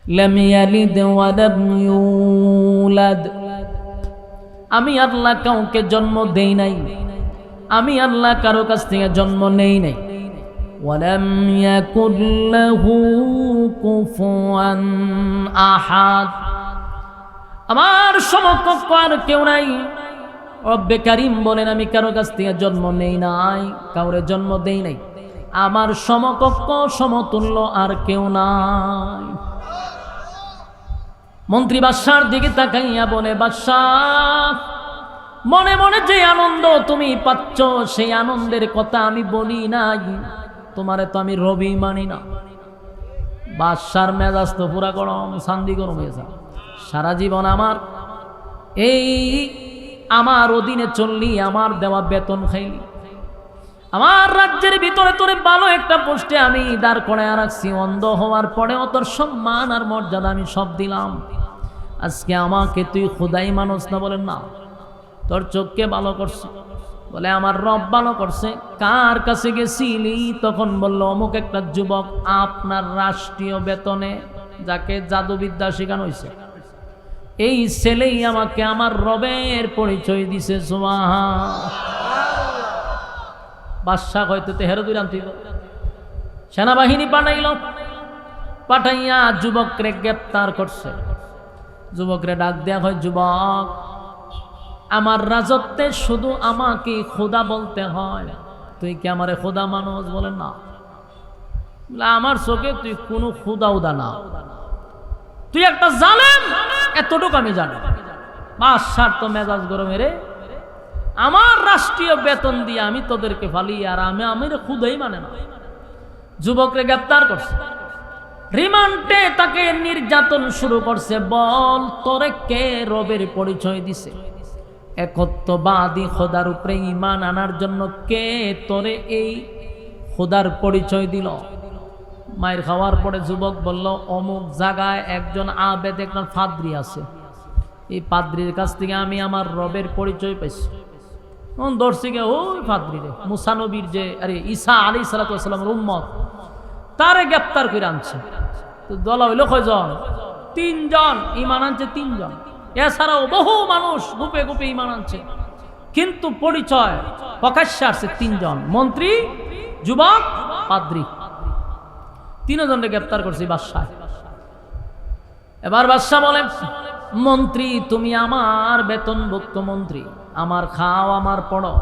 লাম ইয়ালিদ ওয়া লাম ইউলাদ, আমি আল্লাহ কাউকে জন্ম দেই নাই, আমি আল্লাহ কারো কাছ থেকে জন্ম নেই নাই। ওয়ালাম ইয়াকুল লাহু কুফুয়ান আহাদ, আমার সমকক্ষ আর কেউ নাই। রব্বে কারীম বলেন আমি কারো কাছ থেকে জন্ম নেই নাই, কাউরে জন্ম দেই নাই, আমার সমকক্ষ সমতুল্য আর কেউ নাই। মন্ত্রী বাদশার দিকে তাকাইয়া বলে, বাদশাহ মনে মনে যে আনন্দ তুমি পাচ্ছ সেই আনন্দের কথা আমি বলি নাই, তোমারে তো আমি রবি মানি না। বাদশার মেজাজ তো পুরা গরম, শান্তি গরম হয়ে যায়। সারা জীবন আমার অধীনে চললি, আমার দেওয়া বেতন খাইলি, আমার রাজ্যের ভিতরে তোরে ভালো একটা পোস্টে আমি দাঁড় করায় রাখছি, অন্ধ হওয়ার পরেও তোর সম্মান আর মর্যাদা আমি সব দিলাম। আজকে আমাকে তুই খোদাই মানুষ না? বলেন না, তোর চোখকে ভালো করছে। বলে আমার রব ভালো করছে। কার কাছে গেছিলি? তখন বলল অমুক একটা যুবক আপনার রাষ্ট্রীয় বেতনে, যাকে জাদুবিদ্যা শেখানো হয়েছে, এই ছেলেই আমাকে আমার রবের পরিচয় দিছে। বাদশাহ হয়তো তেহেরো দুই রান্তি সেনাবাহিনী পাঠাইল, পাঠাইয়া যুবকরে গ্রেপ্তার করছে। যুবকরে ডাক দেয়া হয়, যুবক আমার রাজত্বে শুধু আমাকে খোদা বলতে হয়, তুই কি আমারে খোদা মানুষ? বলেন না, আমার চোখে তুই কোনো খোদা উদা না, তুই একটা জালেম, এতটুকু আমি জানি। বাদশার তো মেজাজ গরমে রে, আমার রাষ্ট্রীয় বেতন দিয়ে আমি তোদেরকে ফালি, আর আমি খুদাই মানে না। যুবকরে গ্রেপ্তার করছে, রিমান্ডে তাকে নির্যাতন শুরু করছে। বল তোরে কে রবের পরিচয় দিছে? একত্ববাদী খোদার উপরে ঈমান আনার জন্য কে তোরে এই খোদার পরিচয় দিল? মায়ের খাওয়ার পরে যুবক বলল, অমুক জায়গায় একজন আবেদ, একজন পাদ্রী আছে, এই পাদ্রীর কাছ থেকে আমি আমার রবের পরিচয় পাইছি। দর্শিকে ওই পাদ্রী রে, মুসা নবীর যে ঈসা আলাইহিস সালাতু ওয়াস সালামের উম্মত, তারে গ্রেপ্তার করে আনছে। তো দলা হইল কয়জন? 3 জন ঈমান আনছে, 3 জন। এছাড়াও বহু মানুষ গুপে গুপে ঈমান আনছে, কিন্তু পরিচয় প্রকাশ্যে আসছে 3 জন, মন্ত্রী, যুবক, পাদ্রী। 3 জনকে গ্রেপ্তার করছি বাদশাহ। এবার বাদশাহ বলে, মন্ত্রী তুমি আমার বেতনভুক্ত মন্ত্রী, আমার খাও আমার পড়ো,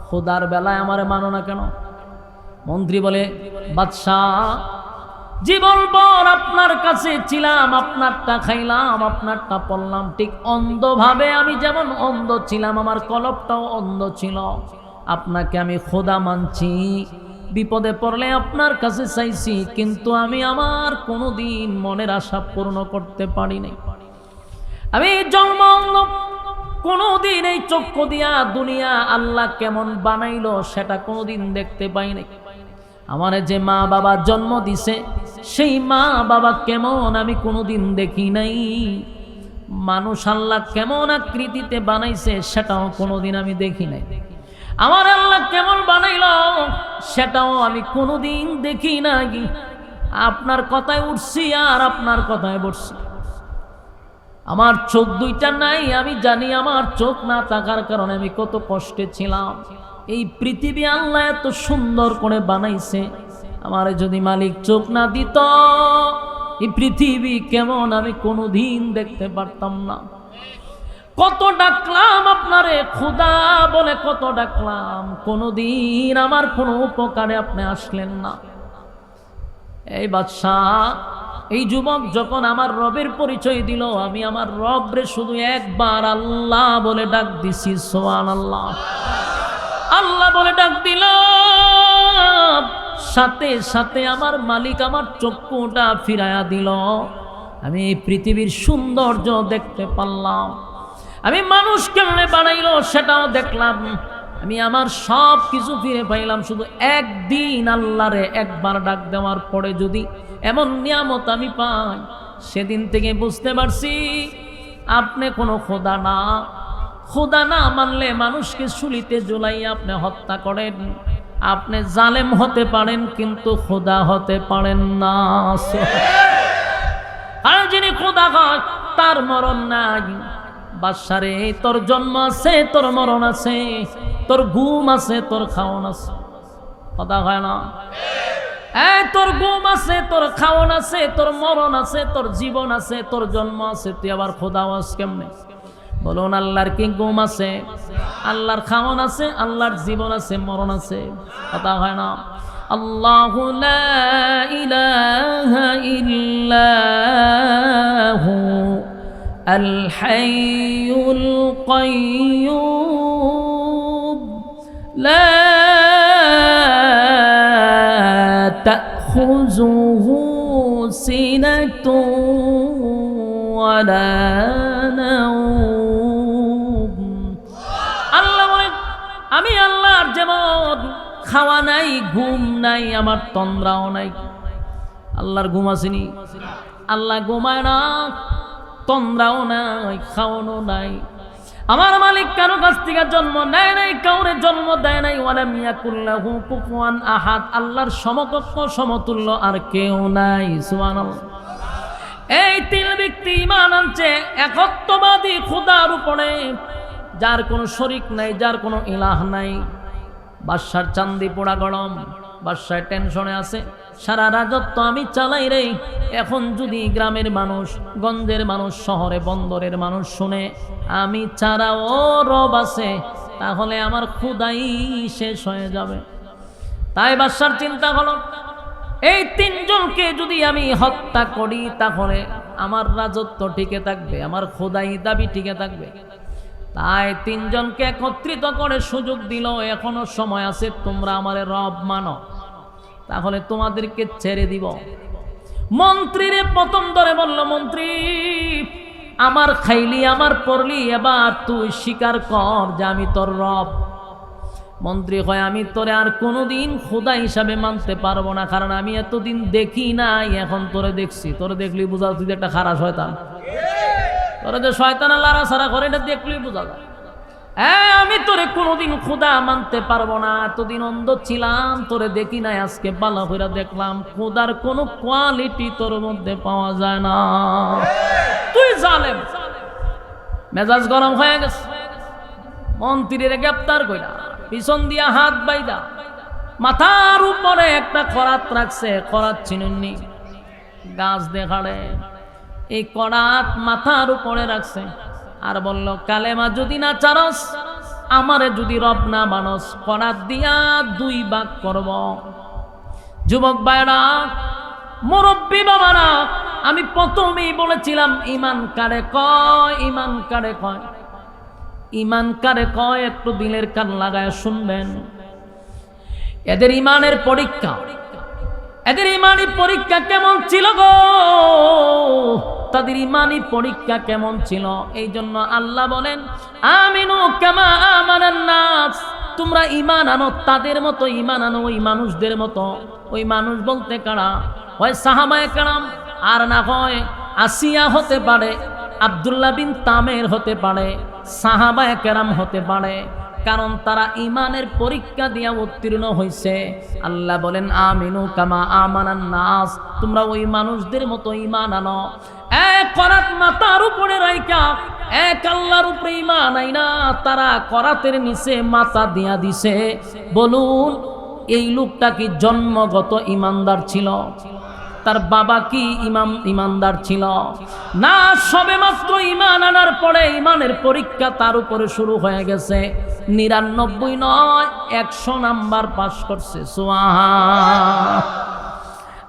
খোদার বেলায় আমারে মানো না কেন? মন্ত্রী বলে, বাদশাহ জীবনভর আপনার কাছে ছিলাম, আপনারটা খাইলাম, আপনারটা পড়লাম, ঠিক অন্ধভাবে আমি যেমন অন্ধ ছিলাম, আমার কলবটাও অন্ধ ছিল। আপনাকে আমি খোদা মানছি, বিপদে পড়লে আপনার কাছে চাইছি, কিন্তু আমি আমার কোনোদিন মনের আশা পূর্ণ করতে পারি নাই। আমি জন্ম কোনোদিন এই চক্ষু দিয়া দুনিয়া আল্লাহ কেমন বানাইলো সেটা কোনোদিন দেখতে পাই নাই। আমার যে মা বাবা জন্ম দিছে সেই মা বাবা কেমন আমি কোনোদিন দেখি নাই। মানুষ আল্লাহ কেমন আকৃতিতে বানাইছে সেটাও কোনোদিন আমি দেখি নাই। আমার আল্লাহ কেমন বানাইলো সেটাও আমি কোনোদিন দেখি নাই। আপনার কথায় উঠছি আর আপনার কথায় বসছি। আমার চোখ দুইটা নাই, আমি জানি আমার চোখ না থাকার কারণে আমি কত কষ্টে ছিলাম। এই পৃথিবী আল্লাহ এত সুন্দর করে বানাইছে, আমার যদি মালিক চোখ না দিত এই পৃথিবী কেমন আমি কোনোদিন দেখতে পারতাম না। কত ডাকলাম আপনারে খোদা বলে, কত ডাকলাম, কোনোদিন আমার কোনো উপকারে আপনি আসলেন না। এই বাদশাহ, এই যুবক যখন আমার রবের পরিচয় দিল, আমি আমার রবরে শুধু একবার আল্লাহ বলে ডাক দিছি, সুবহানাল্লাহ, আল্লাহ বলে ডাক দিল, সাথে সাথে আমার মালিক আমার চক্ষুটা ফিরাইয়া দিল। আমি এই পৃথিবীর সৌন্দর্য দেখতে পারলাম, আমি মানুষ কেমনে বানাইলো সেটাও দেখলাম, আমি আমার সব কিছু ফিরে পাইলাম। শুধু একদিন আল্লাহরে একবার ডাক দেওয়ার পরে যদি এমন নিয়ামত আমি পাই, সেদিন থেকে বুঝতে পারছি আপনি কোনো খোদা না। খোদা না মানলে মানুষকে শুলিতে ঝুলাইয়া আপনি হত্যা করেন। আপনি জালেম হতে পারেন কিন্তু খোদা হতে পারেন না। আর যিনি খোদা হয় তার মরণ নাই। বাদশারে তোর জন্ম আছে, তোর মরণ আছে, তোর ঘুম আছে, তোর খাওয়ান আছে, কথা হয় না? তোর ঘুম আছে, তোর খাওয়ান আছে, তোর মরণ আছে, তোর জীবন আছে, তোর জন্ম আছে, তুই আবার খোদা হস কেমনে? বলুন, আল্লাহর কি ঘুম আছে, আল্লাহর খাওয়ান আছে, আল্লাহর জীবন আছে, মরণ আছে, কথা হয় না? আল্লাহু লা ইলাহা ইল্লাহু আল হাইয়ুল কাইয়্যুম লা তাখুযুহু সিনাতুন ওয়ালা নাওম। আল্লাহ বলেন, আমি আল্লাহর যেমন খাওয়া নাই, ঘুম নাই, আমার তন্দ্রাও নাই। আল্লাহর ঘুম আসেনি? আল্লাহ ঘুমায় না, তন্দ্রাও নাই, খাওয়ানো নাই। আমার মালিক কারো কাছ থেকে জন্ম নেয় নাই, কাউরে জন্ম দেয় নাই। ওয়ালাম ইয়াকুল লাহু কুফুয়ান আহাদ, আল্লাহর সমকক্ষ সমতুল্য আর কেউ নাই। সুবহানাল্লাহ। এই তিন ব্যক্তি ঈমান আনছে একত্ববাদী খোদার উপরে, যার কোনো শরীক নাই, যার কোনো ইলাহ নাই। বাদশার চান্দি পোড়া গরম, বাদশায় টেনশনে আছে, সারা রাজত্ব আমি চালাই রে। এখন যদি গ্রামের মানুষ, গঞ্জের মানুষ, শহরে বন্দরের মানুষ শুনে আমি ছাড়া ও রব আছে, তাহলে আমার ক্ষুধাই শেষ হয়ে যাবে। তাই বাদশার চিন্তা হলো, এই তিনজনকে যদি আমি হত্যা করি তাহলে আমার রাজত্ব টিকে থাকবে, আমার খোদাই দাবি টিকে থাকবে। তাই তিনজনকে একত্রিত করে সুযোগ দিল, এখনো সময় আছে, তোমরা আমারে রব মানো, তাহলে তোমাদেরকে ছেড়ে দিব। মন্ত্রীরে প্রথম ধরে বলল, মন্ত্রী আমার খাইলি, আমার পড়লি, এবার তুই স্বীকার কর যে আমি তোর রব। মন্ত্রী কয়, আমি তোরে আর কোনোদিন খোদা হিসাবে মানতে পারবো না, কারণ আমি এতদিন দেখি নাই, এখন তোরে দেখছি। তোরে দেখলি বুঝা তুই একটা খারাপ শয়তান। তোরে যে শয়তান লারা সারা করে, এটা দেখলি বোঝা যায়। আমি তোরে কোনোদিন খোদা মানতে পারবো না, এতদিন অন্ধ ছিলাম, তোরে দেখি নাই, আজকে ভালো করে দেখলাম, খোদার কোনো কোয়ালিটি তোর মধ্যে পাওয়া যায় না, তুই জালেম। মেজাজ গরম হয়ে গেছে, মন্ত্রীরে গ্রেপ্তার কইরা পিছন দিয়া হাত বাইদা মাথার উপরে একটা করাত রাখছে। করাত চিনুননি? গাছ দেখাড়ে এই করাত মাথার উপরে রাখছে, আর বলল, কালেমা যদি না চারস, আমারে যদি রব না মানস, করাত দিয়া 2 ভাগ করব। যুবক ভাইরা, মুরব্বী বাবারা, আমি প্রথমেই বলেছিলাম ঈমান কারে কয়, ঈমান কারে কয়, ঈমান কারে কয়, একটু দিলের কান লাগায় শুনবেন। এদের ঈমানের পরীক্ষা, এদের ঈমানি পরীক্ষা কেমন ছিল গো, তাদের ঈমানি পরীক্ষা কেমন ছিল। এই জন্য আল্লাহ বলেন, আমিনু কামা আমানান নাস, তোমরা ঈমান আনো তাদের মতো, ঈমান আনো ওই মানুষদের মতো। ওই মানুষ বলতে কারা? হয় সাহাবায়ে কেরাম, আর না হয় আসিয়া হতে পারে, আব্দুল্লাহ বিন তামের হতে পারে, সাহাবায়ে কেরাম হতে পারে, কারণ তারা ঈমানের পরীক্ষা দিয়া উত্তীর্ণ হয়েছে। আল্লাহ বলেন, আমিনু কামা আমানান নাস, তোমরা ওই মানুষদের মতো ঈমান আনো। এক করাত মাথার উপরে রাইখা এক আল্লাহর উপরে ঈমান আইনা তারা করাতের নিচে মাথা দিয়া দিছে। বলুন, এই লোকটা কি জন্মগত ঈমানদার ছিল? তার বাবা কি ঈমানদার ছিল? না, সবে মাত্র ঈমান আনার পরে ঈমানের পরীক্ষা তার উপরে শুরু হয়ে গেছে। 99 নয়, 100 নাম্বার পাস করছে। সুবহান।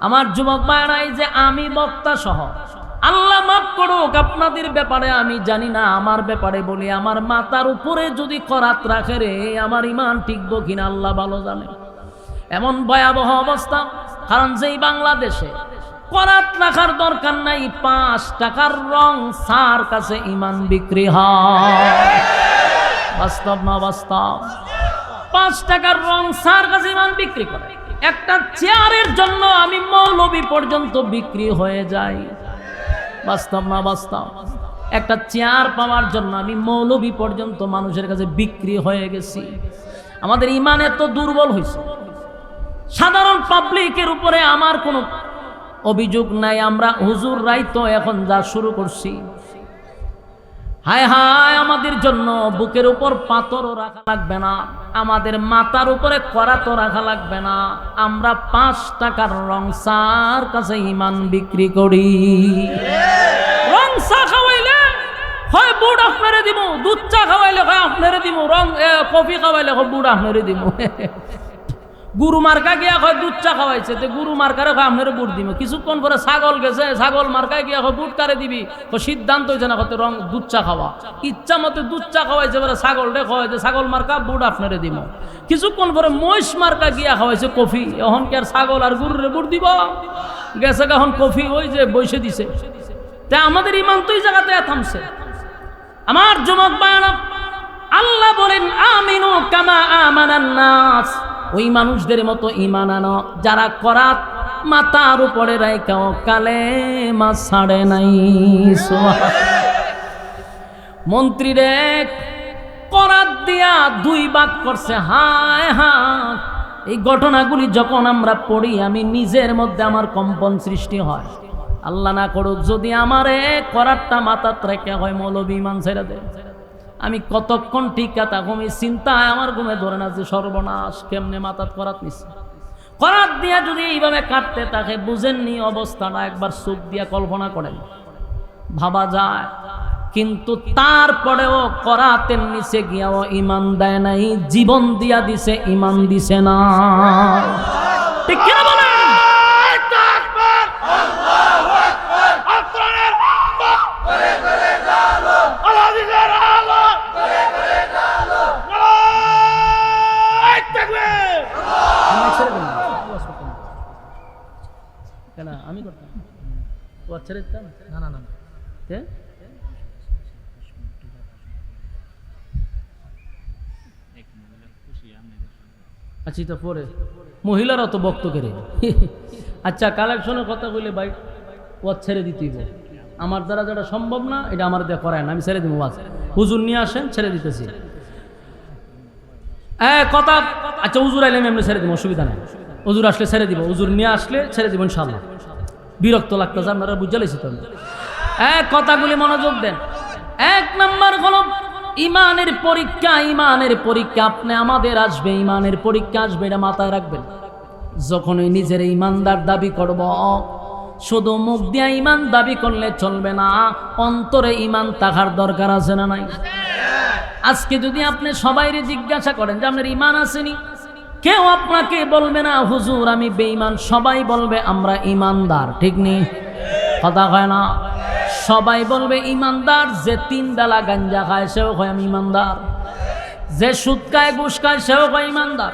আমার যুবক ভাইরা, এই যে আমি বক্তা সহ, আল্লাহ মাফ করুক, আপনাদের ব্যাপারে আমি জানি না, আমার ব্যাপারে বলি, আমার মাথার উপরে যদি করাত রাখে রে, আমার ঈমান টিকবো কিনা আল্লাহ ভালো জানে। এমন ভয়াবহ অবস্থা, কারণ যেই বাংলাদেশে করাত রাখার দরকার নাই, 5 টাকার রং সার কাছে ঈমান বিক্রি হয়। বাস্তব না বাস্তব? 5 টাকার রং সার কাছে ঈমান বিক্রি করে। একটা চেয়ারের জন্য আমি মৌলবি পর্যন্ত বিক্রি হয়ে যাই। বাস্তব না বাস্তব? একটা চেয়ার পাওয়ার জন্য আমি মৌলবি পর্যন্ত মানুষের কাছে বিক্রি হয়ে গেছি। আমাদের ঈমান এত দুর্বল হয়েছে, সাধারণ পাবলিকের উপরে আমার কোনো অভিযোগ নাই, আমরা হুজুররাই তো এখন যা শুরু করছি। হায় হায়, আমাদের জন্য বুকের উপর পাথরও রাখা লাগবে না, আমাদের মাথার উপরে করাতও রাখা লাগবে না। আমরা 5 টাকার রং চার কাছে ইমান বিক্রি করি। রং চা খাওয়াইলে হয় বুট আপনারে দিব, দুধ চা খাওয়াইলে হয় আপনারে দিব, রং কফি খাওয়াইলে হয় বুট আপনারে দিব। গুরু মার্কা গিয়া হয় দুধ চা খাওয়াইছে, তো গুরু মার্কারে হয় আপনারে বুট দিব। কিছুক্ষণ পরে ছাগল গেছে, ছাগল মার্কায় গিয়া হয় বুট কারে দিবি, তো সিদ্ধান্ত হয়েছে না হয়তো রং দুধ চা খাওয়া। ইচ্ছা মতো দুধ চা খাওয়াইছে, পরে ছাগল রে খাওয়াইছে, ছাগল মার্কা বুট আপনারে দিব। কিছুক্ষণ পরে মহিষ মার্কা গিয়া খাওয়াইছে কফি, এখন কি আর ছাগল আর গুরুরে বুট দিব? গেছে এখন কফি ওই যে বসে দিছে। তা আমাদের ইমান তো এই জায়গাতে থামছে। আমার যুবক ভাইরা, আল্লাহ বলেন আমিনু কামা আমানান নাস, ওই মানুষদের মতো ঈমান আনো যারা করাত মাথার উপরে রাইখাও কালেমা ছাড়ে নাই। মন্ত্রীরে করাত দিয়া 2 ভাগ করছে। হায় হায়, এই ঘটনাগুলি যখন আমরা পড়ি আমি নিজের মধ্যে আমার কম্পন সৃষ্টি হয়। আল্লাহ না করুক যদি আমারে করাতটা মাথাত রেখে হয় মৌলবী ঈমান ছেড়ে দেয়, আমি কতক্ষণ টিকা থাকুম এই চিন্তায় আমার ঘুমে ধরে না যে সর্বনাশ, কেমনে মাথাত করাত নিছে। করাত দিয়া যদি এইভাবে কাটতে তাকে বুঝেননি অবস্থাটা, একবার চোখ দিয়া কল্পনা করেন, ভাবা যায়। কিন্তু তারপরেও করাতের নিচে গিয়াও ঈমান দেয় নাই, জীবন দিয়া দিছে, ঈমান দিছে না। ঠিক কিনা বলেন? আমি করতাম ছেড়ে দিতাম না না না। আচ্ছা, তো পরে মহিলারাও তো বক্ত করে। আচ্ছা, কালেকশনের কথা বলে ভাই ওয়াজ ছেড়ে দিতেই, আমার দ্বারা যেটা সম্ভব না এটা আমার দিয়ে করায় না, আমি ছেড়ে দিব। ওয়াজ হুজুর নিয়ে আসেন, ছেড়ে দিতেছি কথা। আচ্ছা, হুজুর আইলে আমি এমনি ছেড়ে দিব, অসুবিধা নেই। হুজুর আসলে ছেড়ে দিব, হুজুর নিয়ে আসলে ছেড়ে দিব ইনশাআল্লাহ। বিরক্ত লাগতেছে, আপনারা বুঝে লাইছি তো। কথাগুলি মনোযোগ দেন। 1 নম্বর হলো ইমানের পরীক্ষা। ইমানের পরীক্ষা আপনি আমাদের আসবে, ইমানের পরীক্ষা আসবে, এটা মাথায় রাখবেন। যখনই নিজের ইমানদার দাবি করব, শুধু মুখ দিয়া ইমান দাবি করলে চলবে না, অন্তরে ইমান থাকার দরকার আছে না নাই? আজকে যদি আপনি সবাইরে জিজ্ঞাসা করেন যে আপনার ইমান আসেনি, কেউ আপনাকে বলবে না হুজুর আমি বেঈমান, সবাই বলবে আমরা ইমানদার। ঠিক নেই? কথা হয় না? সবাই বলবে ইমানদার। যে 3 বেলা গাঞ্জা খায় সেও হয় আমি ইমানদার, যে সুদ খায় ঘুষ খায় সেও হয় ইমানদার,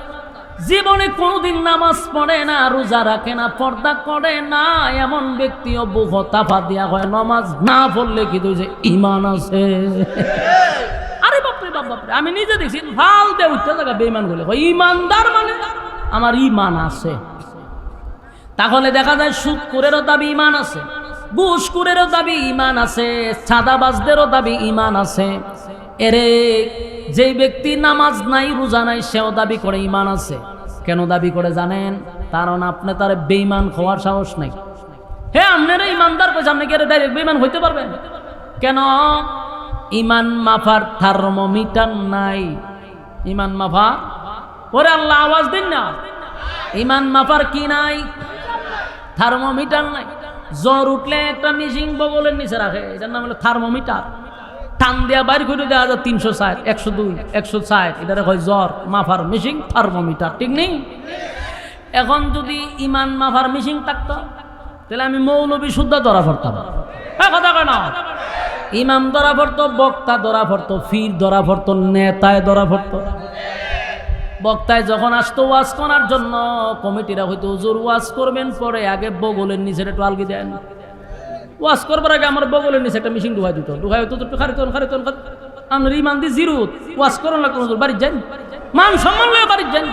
জীবনে কোনোদিন নামাজ পড়ে না, রোজা রাখে না, পর্দা করে না, এমন ব্যক্তিও বুক তাফা দিয়া হয় নামাজ না পড়লে কি তুই যে ইমান আছে? আরে বাপরে বাপ, বাপরে, আমি নিজে দেখছি ফাল দে উঠতে থাকা বেঈমান বলে ইমানদার মানে আমার ইমান আছে। তাহলে দেখা যায় সুদখোরেরও দাবি ইমান আছে, ঘুষখোরেরও দাবি ইমান আছে, চাঁদাবাজদেরও দাবি ইমান আছে। এরে যেই ব্যক্তি নামাজ নাই রোজা নাই সেও দাবি করে ইমান আছে। কেন দাবি করে জানেন? কারণ আপনি তার বেঈমান হওয়ার সাহস নাই। হ্যাঁ, আপনারা ইমানদার কইছে, আপনি কি ডাইরেক্ট বেঈমান হইতে পারবেন? কেন? ইমান মাফার থার্মোমিটার নাই। ইমান মাফা, ওরে আল্লাহ আওয়াজ দিন না, ইমান মাফার কি নাই? থার্মোমিটার নাই। জ্বর উঠলে একটা মেশিন বগলের নিচে রাখে, এটার নাম হলো থার্মোমিটার। টান দেওয়া বাইর করে দেওয়া যায় 360, 102, 160, এটারে হয় জ্বর মাফার মেশিন, থার্মোমিটার। ঠিক নেই? এখন যদি ইমান মাফার মেশিন থাকতো তাহলে আমি মৌলবী শুদ্ধ ধরা পড়তাম। কথা কেন? ইমাম ধরা পড়তো, বক্তা ধরা পড়তো, ফির ধরা পড়তো, নেতায় ধরা পড়তো। বক্তায় যখন আসতো ওয়াজ করার জন্য, কমিটিরা হয়তো হুজুর ওয়াজ করবেন, পরে আগে বগলের নিচে একটু আলগি দেন। ওয়াজ করবার আগে আমার বগলের নিচে একটা মেশিন ঢুকাই দিত, ঢুকাই হতো একটু খারিতন খারিতন। আমরা ইমান দিয়ে জিরুত ওয়াজ করেন লাগতো, হুজুর বাড়ির যান, মান সম্মান লয়ে বাড়ির যান।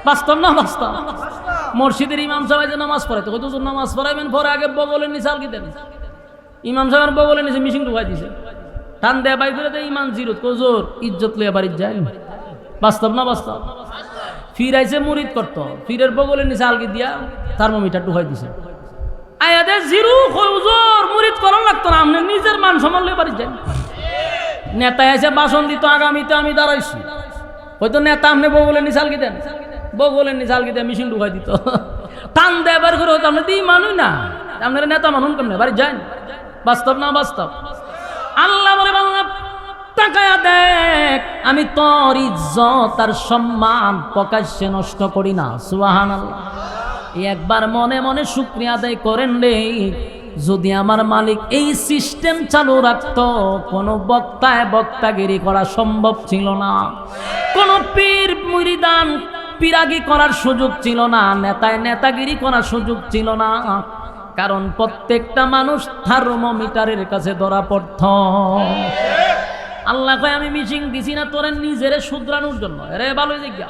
বাস্তব না বাস্তব? মসজিদের ইমাম সাহেব যে নামাজ পড়াইতো, হয়তো হুজুর নামাজ পড়াইবেন, পরে আগে বগলের নিচে আলগি দেন। ইমাম সাহেবের বগলের নিচে মেশিন ঢুকাই দিছে, টান দেয়া বাড়ি করে দেয়, ইমান জিরুত, হুজুর ইজ্জত লইয়া বাড়ির যায়। বাস্তব না বাস্তব? ফির আইসে মুরিদ করতো, ফিরের বগলের নিচে আলগি দিয়া থার্মোমিটার ঢুকাই দিছে। আয়াদের জিরু হুজুর মুরিদ করার লাগতো না, আপনি নিজের মান সম্মান লয়ে বাড়ি যান। নেতা এসে ভাষণ দিত, আগামীতে আমি দাঁড়াইছি, হয়তো নেতা আপনি বগলের নিশাল কি দেন, বগলের নিশাল কি দেন, মিশিং ঢুকাই দিত, টান দেবার করে হয়তো আপনি দিই মানুষ না, আপনারা নেতা মানুষ কেমনে বাড়ি যান। বাস্তব না বাস্তব? আল্লাহ বলে বাংলা তাকায়া দেখ, আমি তোর ইজ্জত আর সম্মান প্রকাশ্যে নষ্ট করি না। সুবহানাল্লাহ। একবার মনে মনে শুকরিয়া আদায় করেন রে, যদি আমার মালিক এই সিস্টেম চালু রাখতো, কোনো বক্তায় বক্তাগিরি করা সম্ভব ছিল না, কোনো পীর মুরিদান পিরাগি করার সুযোগ ছিল না, নেতায় নেতাগিরি করার সুযোগ ছিল না, কারণ প্রত্যেকটা মানুষ থার্মোমিটারের কাছে ধরা পড়ত। আল্লাহ কয় আমি মিশিং দিছি না তোরে নিজেরে শুধরানোর জন্য। আরে ভালোই জিজ্ঞা,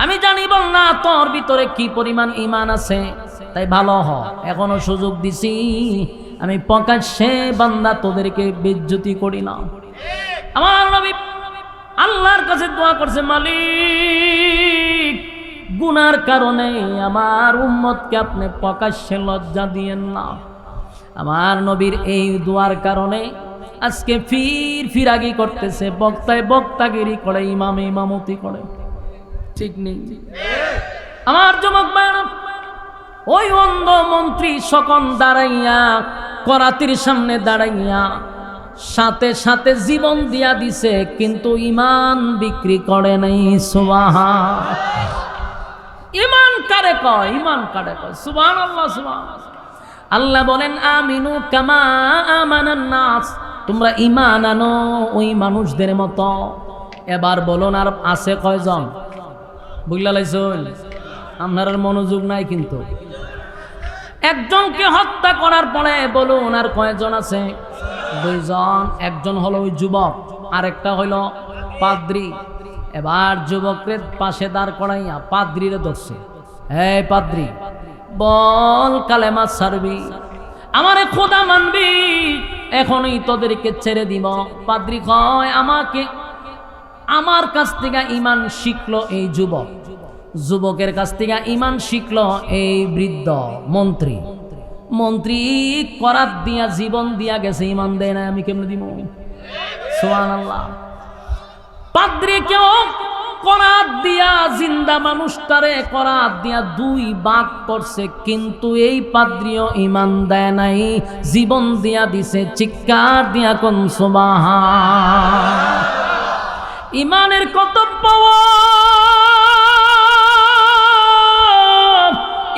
আমি জানি বল না তোর ভিতরে কি পরিমাণ ঈমান আছে, তাই ভালো হ, এখনো সুযোগ দিছি, আমি প্রকাশ্যে বান্দা তোদেরকে বেইজ্জতি করি না। আমার নবী আল্লাহর কাছে দোয়া করছে, মালিক গুনার কারণে আমার উম্মতকে আপনি প্রকাশ্যে লজ্জা দিয়েন না। আমার নবীর এই দোয়ার কারণে আজকে ফিরাগি করতেছে, বক্তায় বক্তাগিরি করে, ইমামে ইমামতি করে, ঠিক নেই? আমার যুবক ভাইরা, ওই অন্ধ মন্ত্রী সকন দাঁড়াইয়া করাতির সামনে দাঁড়াইয়া সাথে সাথে জীবন দিয়া দিছে, কিন্তু ইমান বিক্রি করে নাই। সুবহান, ইমান কারে কয়, ইমান কারে কয়? সুবহানাল্লাহ, সুবহানাল্লাহ। আল্লাহ বলেন আমিনু কামা আমানান নাস, তোমরা ইমান আনো ওই মানুষদের মতো। এবার বলুন আর আছে কয়জন? বুঝলা লাইছুন? আপনার মনোযোগ নাই কিন্তু। একজনকে হত্যা করার পরে বলুন আর কয়জন আছে? দুইজন। একজন হলো ওই যুবক, আরেকটা হইল পাদ্রী। এবার যুবকের পাশে দাঁড় করাইয়া পাদ্রীরে ধরছে, হে পাদ্রী বল কালেমা ছাড়বি, আমারে খোদা মানবি, এখনই তোদেরকে ছেড়ে দিব। পাদ্রী কয় আমাকে, আমার কাছ থেকে ঈমান শিখলো এই যুবক, যুবকের কাছ থেকে ঈমান শিখলো এই বৃদ্ধ মন্ত্রী। মন্ত্রী করাত দিয়া জীবন দিয়া গেছে, ঈমান দেয় না, আমি কেমনে দিব? সুবহানাল্লাহ। পাদ্রী কেউ করাত দিয়া জিন্দা মানুষটারে করাত দিয়া দুই ভাগ করছে, কিন্তু এই পাদ্রীও ঈমান দেয় নাই, জীবন দিয়া দিছে। চিৎকার দিয়া কোন সুবহান। ঈমানের কত পাওয়ার,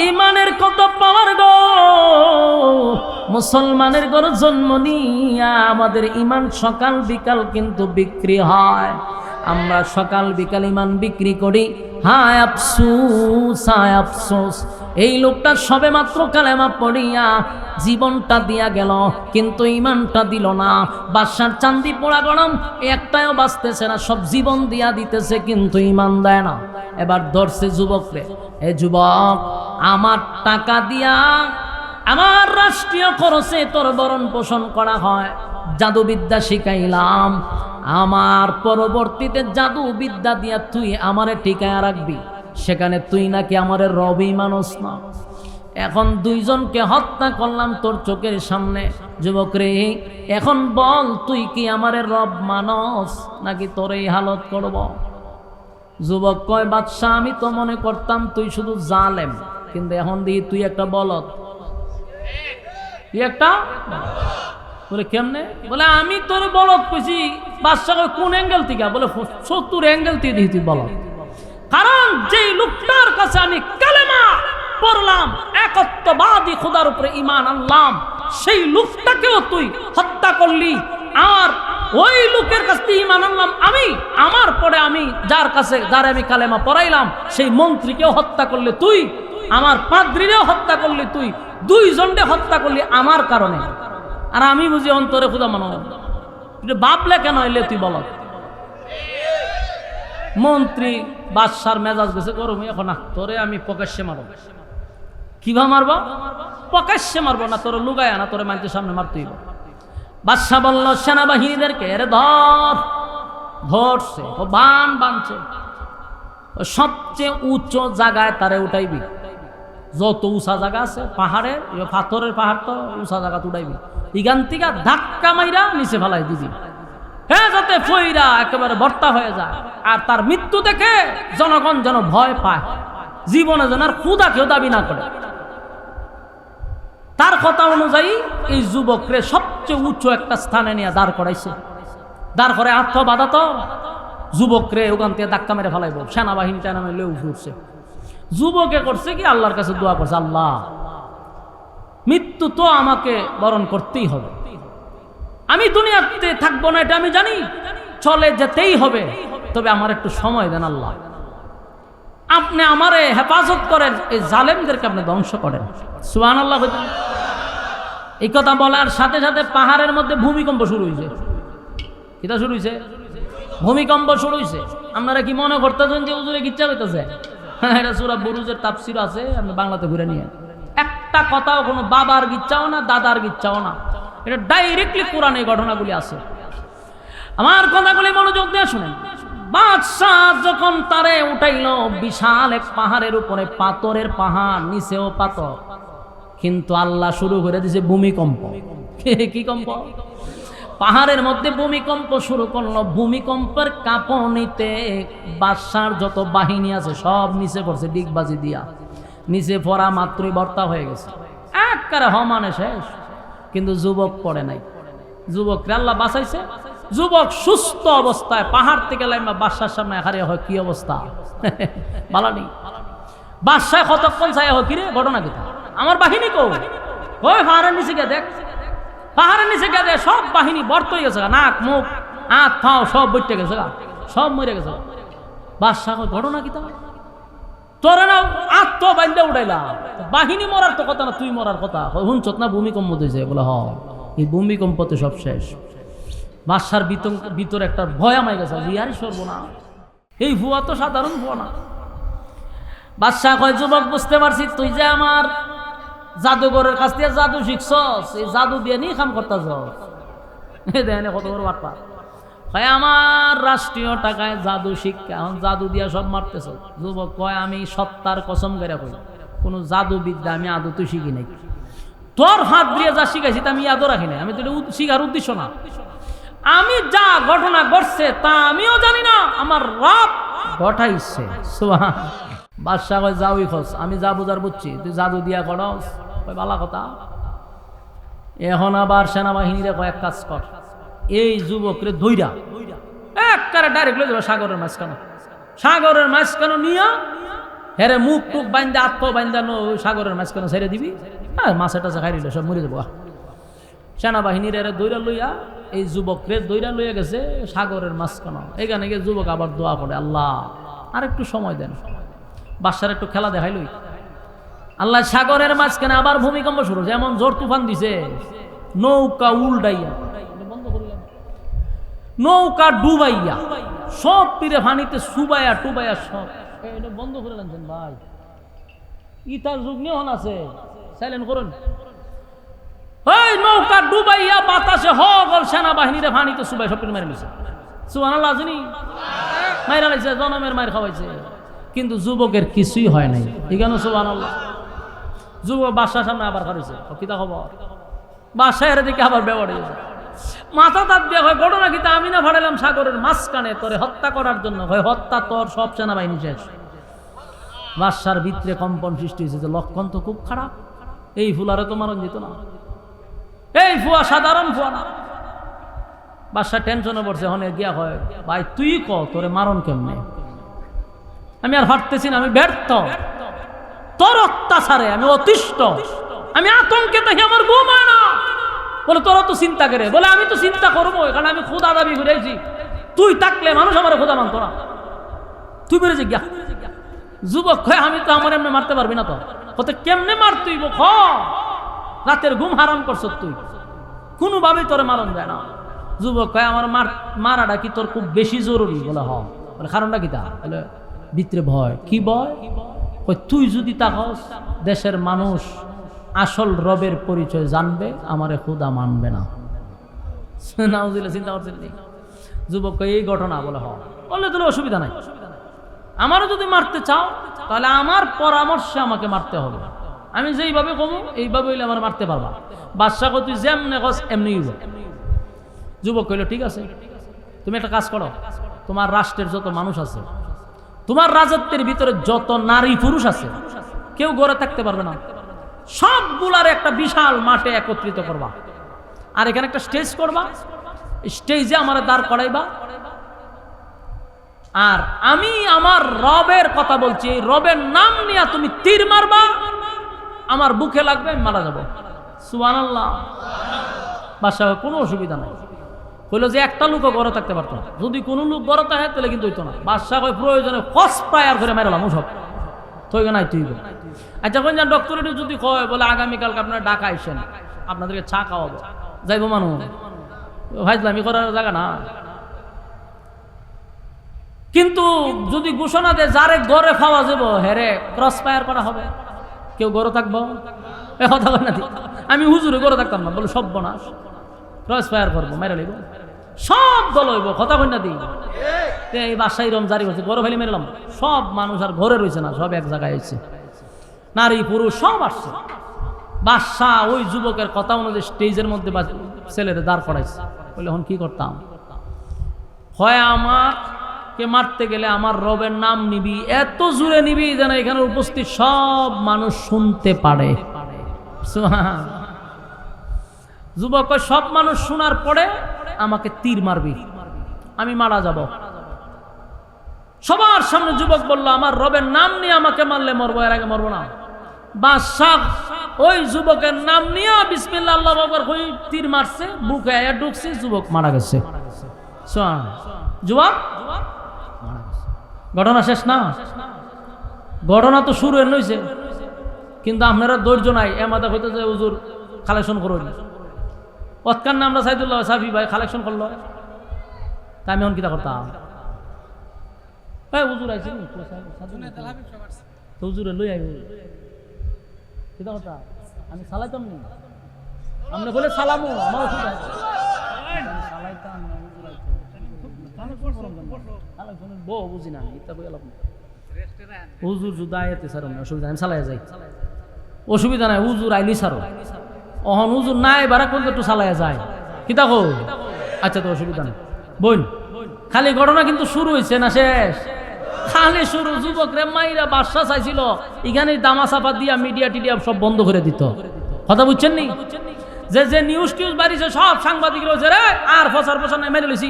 ঈমানের কত পাওয়ার গো। মুসলমানের ঘরে জন্ম নিয়া আমাদের ঈমান সকাল বিকাল কিন্তু বিক্রি হয়। আমরা সকাল বিকাল ঈমান বিক্রি করি। হায় আফসোস, হায় আফসোস, এই লোকটা সবে মাত্র কালেমা পড়িয়া জীবনটা দিয়া গেল, কিন্তু ঈমানটা দিল না। বাদশার চান্দি পোড়া গরম একটাও বাঁচতেছে না, সব জীবন দিয়া দিতেছে, কিন্তু ঈমান দেয় না। এবার ধরছে যুবকরে, এ যুবক, আমার টাকা দিয়া আমার রাষ্ট্রীয় খরচে তোর বরণ পোষণ করা হয়, জাদুবিদ্যা শিখাইলাম, আমার পরবর্তীতে জাদু বিদ্যা দিয়া তুই আমারে টিকায়া রাখবি, সেখানে তুই নাকি আমারে রবই মানস না। এখন দুইজনকে হত্যা করলাম তোর চোখের সামনে। যুবক রে, এখন বল তুই কি আমারে রব মানস নাকি তোর এই হালত করব? যুবক কয়, বাদশা আমি তো মনে করতাম তুই শুধু জালেম, কিন্তু এখন দেখি তুই একটা বলদ। তুই একটা বলে কেমনে? বলে আমি তোর বলদ কইছি। বাদশা কোন অ্যাঙ্গেল থেকে? বলে 70 অ্যাঙ্গেল থেকে দিই তুই বলদ। কারণ যেই লোকটার কাছে আমি কালেমা পড়লাম, একত্ববাদী খোদার উপরে ঈমান আনলাম, সেই লোকটাকেও তুই হত্যা করলি। আর ওই লোকের কাছ থেকে ঈমান আনলাম আমি, আমার পরে আমি যার আমি কালেমা পড়াইলাম সেই মন্ত্রীকেও হত্যা করলে তুই, আমার পাদ্রীরেও হত্যা করলি তুই, দুইজনকে হত্যা করলি আমার কারণে। আর আমি বুঝি অন্তরে খোদা মানো, বাপলে কেন এলে তুই বল? মন্ত্রী বাদশার মেজাজ গেছে গরম, এখন না তোরে আমি প্রকাশ্যে মারব। কিভাবে মারব? প্রকাশ্যে মারব না, তোর লুগায় না, তোরে মানতে সামনে মারতেই। বাদশা বলল সেনাবাহিনীদেরকে, এরে ধর। ধরছে, ও বানছে, সবচেয়ে উচ্চ জায়গায় তারে উঠাইবি। যত উঁচা জায়গা আছে পাহাড়ের পাথরের পাহাড় তো উঁচা জায়গা উড়াইবি, ইগান থেকে ধাক্কা মাইরা নিচে ফেলাই দিবি, হ্যাঁ, যাতে ফইরা একেবারে বর্তা হয়ে যায়। আর তার মৃত্যু দেখে জনগণ যেন ভয় পায়, জীবনে যেন আর ক্ষুধা কেউ দাবি না করে। তার কথা অনুযায়ী এই যুবকরে সবচেয়ে উঁচু একটা স্থানে নিয়ে দাঁড় করাইছে। দাঁড় করে আত্মবাধা তো যুবকরে ওখান থেকে ধাক্কা মেরে ফেলাইব। সেনাবাহিনীটা নামে লেউ ফুটছে। যুবকে করছে কি, আল্লাহর কাছে দোয়া করছে, আল্লাহ মৃত্যু তো আমাকে বরণ করতেই হবে, আমি দুনিয়াতে থাকবো না এটা আমি জানি, চলে যেতেই হবে, তবে আমার একটু সময় দেন আল্লাহ, আপনি আমারে হেফাজত করেন, এই জালেমদেরকে আপনি ধ্বংস করেন। সুবহানাল্লাহ। এই কথা বলার সাথে সাথে পাহাড়ের মধ্যে ভূমিকম্প শুরু হয়েছে। কিটা শুরু হয়েছে? ভূমিকম্প শুরু হয়েছে। আপনারা কি মনে করতেছেন যে হুজুরে কিচ্ছা হইতেছে? এটা সূরা বুরুজের তাফসীর আছে, আপনি বাংলাতে ঘুরে নিয়ে, একটা কথাও কোনো বাবার গিচ্ছাও না, দাদার গিচ্ছাও না, এটা ডাইরেক্টলি কোরআনে ঘটনাগুলি আছে। আমার কথাগুলি মনোযোগ দিয়ে শুনেন। বাদশাহ যখন তারে উঠাইল বিশাল এক পাহাড়ের উপরে, পাথরের পাহাড়, নিচেও পাথর, কিন্তু আল্লাহ শুরু করে দিয়েছে ভূমিকম্প। কি কম্প? পাহাড়ের মধ্যে ভূমিকম্প শুরু করলো। ভূমিকম্পের কাঁপনিতে বাদশার যত বাহিনী আছে সব নিচে পড়ছে, ডিগবাজি দিয়া। নিচে পড়া মাত্রই বর্তা হয়ে গেছে, একবারে হমানে শেষ। কিন্তু যুবক পড়ে নাই, যুবককে আল্লাহ বাঁচাইছে। যুবক সুস্থ অবস্থায় পাহাড় থেকে লাইমা বাদশার সামনে হারিয়ে হয়। কি অবস্থা ভালো নেই। বাদশাহ কতক্ষণ চাই হয়, কিরে ঘটনা কিতা, আমার বাহিনী কো, ওই পাহাড়ের নিচে গিয়ে দেখ, পাহাড়ের নিচে গিয়ে দেখ, সব বাহিনী বর্ত হয়ে গেছে, নাক মুখ হাত পাও সব বইতে গেছে, সব মরে গেছে। বাদশাহ ঘটনা কিতা, তোরা না আত্ম বান্ধে উঠাইলা, বাহিনী মরার তো কথা না, তুই মরার কথা। হুনছত না ভূমিকম্প দিয়েছে? বলে হ, এই ভূমিকম্পতে সব শেষ। বাদশার ভিতরে একটা ভয় আমায় গেছে, রিয়ারি সর্বনা, এই ভুয়া তো সাধারণ ভুয়া না। বাদশাহ কয়, যুবক বুঝতে পারছি তুই যে আমার জাদুঘরের কাছ থেকে জাদু শিখছস, এই জাদু দিয়ে নিয়ে কাম করতেছ। দেখেন কত বড় বাটপা। কয় আমার রাষ্ট্রীয় টাকায় জাদু শিক্ষা, এখন জাদু দিয়া সব মারতেছ। যুবক কয়, আমি সত্তার কসম করে কই, কোনো জাদু বিদ্যা আমি আদৌ তো শিখি নাই, তোর হাত দিয়ে যা শিখাইছি তা আমি আদৌ রাখি নাই, আমি তো শিখার উদ্দেশ্য না। আমি যা ঘটনা ঘটছে তা আমিও জানি না, আমার রব ঘটাইছে। বাদশাহ কয়, যাওই খোঁজ, আমি যা বুঝার বুঝছি, তুই জাদু দিয়া করস, কয় বালা কথা। এখন আবার সেনাবাহিনীরে কয়েক কাজ কর, এই যুবকরে ধইরা একবারে ডাইরেক্ট লয়ে যাবে সাগরের মাঝখানে। সাগরের মাঝখানে নিয়ে হেরে মুখ টুক বাইন্দা আত্ম বাইন্দা সাগরের মাঝখানে ছেড়ে দিবি, হ্যাঁ, মাছে টাছে খাই দিলে সব মরে যাবো। সেনাবাহিনীর এরা দৈরা লইয়া এই যুবকরে দৈরা লইয়া গেছে সাগরের মাঝখানে। এখানে গিয়ে যুবক আবার দোয়া করে, আল্লাহ আর একটু সময় দেন, বাদশার একটু খেলা দেখাইলই। আল্লাহ সাগরের মাঝখানে আবার ভূমিকম্প শুরু, যেমন জোর তুফান দিছে, নৌকা উল্টাইয়া, নৌকা ডুবাইয়া, সব তীরে পানিতে সুবাইয়া টুবাইয়া সব। এটা বন্ধ করে আনছেন ভাই, ইতার যুগ নিয়ে হন আছে, সাইলেন্ট করুন। ওই নৌকা ডুবাইয়া বাতাসে হগল সেনাবাহিনীরে পানিতে সুবাই সব মেরে নিছে। সুবহানাল্লাহ, জানি মাইরা লাইছে, জনমের মায়ের খাওয়াইছে, কিন্তু যুবকের কিছুই হয় নাই। এখানে সুবহানাল্লাহ, যুবক বাদশার সামনে আবার খারিছে, কিতা খবর? বাদশাহের দিকে আবার ব্যবহার হয়েছে, মাথা তাপ দিয়ে হয়, ঘটনা কিতা, আমি না ভাড়াইলাম সাগরের মাঝখানে তোরে হত্যা করার জন্য, হয় হত্যা তোর সব সেনাবাহিনী শেষ। বাদশার ভিতরে কম্পন সৃষ্টি হয়েছে, যে লক্ষণ তো খুব খারাপ, এই ফুলারে তো মারণ যেত না, এই ফুয়া সাধারণ ফুয়া না। বাদশা টেনশনে পড়ছে, হনে গিয়া হয়, ভাই তুই ক তোরে মারণ কেমনে, আমি আর হাঁটতেছি না, আমি ব্যর্থ, তোর অত্যাচারে আমি অতিষ্ঠ, আমি আতঙ্কে দেখি আমার ঘুম হয় না। বলে তোরা তো চিন্তা করে, বলে আমি তো চিন্তা করবো, কারণ আমি খোদা দাবি করেছি, তুই থাকলে মানুষ আমার খোদা মানত না, তুই বেড়ে যে গিয়া। যুবক কয়, আমি তো আমার এমনি মারতে পারবি না, তো কত কেমনে মার তুই, রাতের ঘুম হারাম করছ তুই, কোনোভাবেই তোরে মারণ যায় না। যুবক কয়, আমার মারাটা কি তোর খুব বেশি জরুরি? বলে হ। বলে কারণটা কি? তা বলে ভিতরে ভয়। কি ভয়? কই তুই যদি তাকস দেশের মানুষ আসল রবের পরিচয় জানবে, আমারে খোদা মানবে না। নাউজুবিল্লাহ, চিন্তা করছেন? যুবক কয়, এই ঘটনা? বলে হ। বললে তোর অসুবিধা নাই, আমারও যদি মারতে চাও তাহলে আমার পরামর্শে আমাকে মারতে হবে, আমি যেইভাবে কমু এইভাবে হইলে আমার মারতে পারবা। বাদশা কই তুই যেমনে কস এমনি হইব। যুবক কইল ঠিক আছে, তুমি একটা কাজ করো, তোমার রাষ্ট্রের যত মানুষ আছে, তোমার রাজত্বের ভিতরে যত নারী পুরুষ আছে, কেউ গড়ে থাকতে পারবে না, সবগুলার একটা বিশাল মাঠে একত্রিত করবা, আর এখানে একটা স্টেজ করবা, স্টেজে আমার দাঁড় করাইবা, আর আমি আমার রবের কথা বলছি, এই রবের নাম নিয়ে তুমি তীর মারবা, আমার বুকে লাগবে, আমি মারা যাব। সুবহানাল্লাহ। বাদশা কোনো অসুবিধা নাই, কইলো যে একটা লোকও গড়ে থাকতে পারতো না, যদি কোনো লোক গড়ে থাকে তাহলে কিন্তু হইতো না। বাদশা কই প্রয়োজনে কস প্রায়ার করে মেরালাম ওসব তুই নাই তুই। আচ্ছা কোন যান ডক্টরেট যদি কয় বলে আগামীকালকে আপনারা ঢাকা আইসেন, আপনাদেরকে চা খাওয়াবো, যাইবো মানুষ? ভাইজলামি করার জায়গা না। কিন্তু যদি ঘোষণা দেয় যারে গড়ে পাওয়া যাব হেরে ক্রস ফায়ার করা হবে, কেউ গড়ে থাকবো? এ কথা কয় না, আমি হুজুরে গড়ে থাকতাম না, বলে সব বনাস ক্রস ফায়ার করবো, মেরে লইব, সব দল হইব। কথা কই না দিই এই বাসায় রম জারি করছে, গড়ে ফেলে মেরলাম, সব মানুষ আর ঘরে রয়েছে না, সব এক জায়গায় এসেছে, নারী পুরুষ সব আসছে। বাদশাহ ওই যুবকের কথা অনুযায়ী স্টেজের মধ্যে ছেলেদের দাঁড় করাইছে। বলে এখন কি করতাম? হয় আমাকে মারতে গেলে আমার রবের নাম নিবি, এত জুড়ে নিবি যেন এখানে উপস্থিত সব মানুষ শুনতে পারে। যুবক সব মানুষ শোনার পরে আমাকে তীর মারবি, আমি মারা যাব। সবার সামনে যুবক বলল আমার রবের নাম নিয়ে আমাকে মারলে মরবো, এর আগে মরবো না। বাদশা ওই যুবকের নাম নিয়ে বিসমিল্লাহ আল্লাহু আকবার কই তীর মারছে, বুকে আয়া ঢুকছে, যুবক মারা গেছে। যুবক মারা গেছে। ঘটনা শেষ না, ঘটনা তো শুরু হইছে, কিন্তু আপনারা ধৈর্য নাই, এমাদা হইতে যে হুজুর কালেকশন করুন, অতকার নাম সাইদুল্লাহ সাফি ভাই কালেকশন করলো, তাই আমি এখন কিতা করতাম? হুজুর আইসি তো হুজুরে লই আইব, কিতা কথা আমি সালাইতাম নি, আপনি বলে সালামু আমার অসুবিধা সালাইতাম না, বউ বুঝি না, ইতা বই আলাপ হুজুর যদি আইতে স্যার অসুবিধা, আমি চালাই যাই, অসুবিধা নাই, হুজুর আইলি সারো, অহন হুজুর নাই বারা করলে একটু চালাইয়া যায়, কিতা কো? আচ্ছা তো অসুবিধা নেই বোন। খালি ঘটনা কিন্তু শুরু হয়েছে না শেষ, খালি শুরু। যুবক রে মাইরা বাদশা চাইছিল এখানে দামা চাপা দিয়া মিডিয়া টিডিয়া সব বন্ধ করে দিত। কথা বুঝছেন নি? যে যে নিউজ টিউজ বাড়িছে সব সাংবাদিক রয়েছে রে, আর ফসার ফসার নাই মেরে লইছি,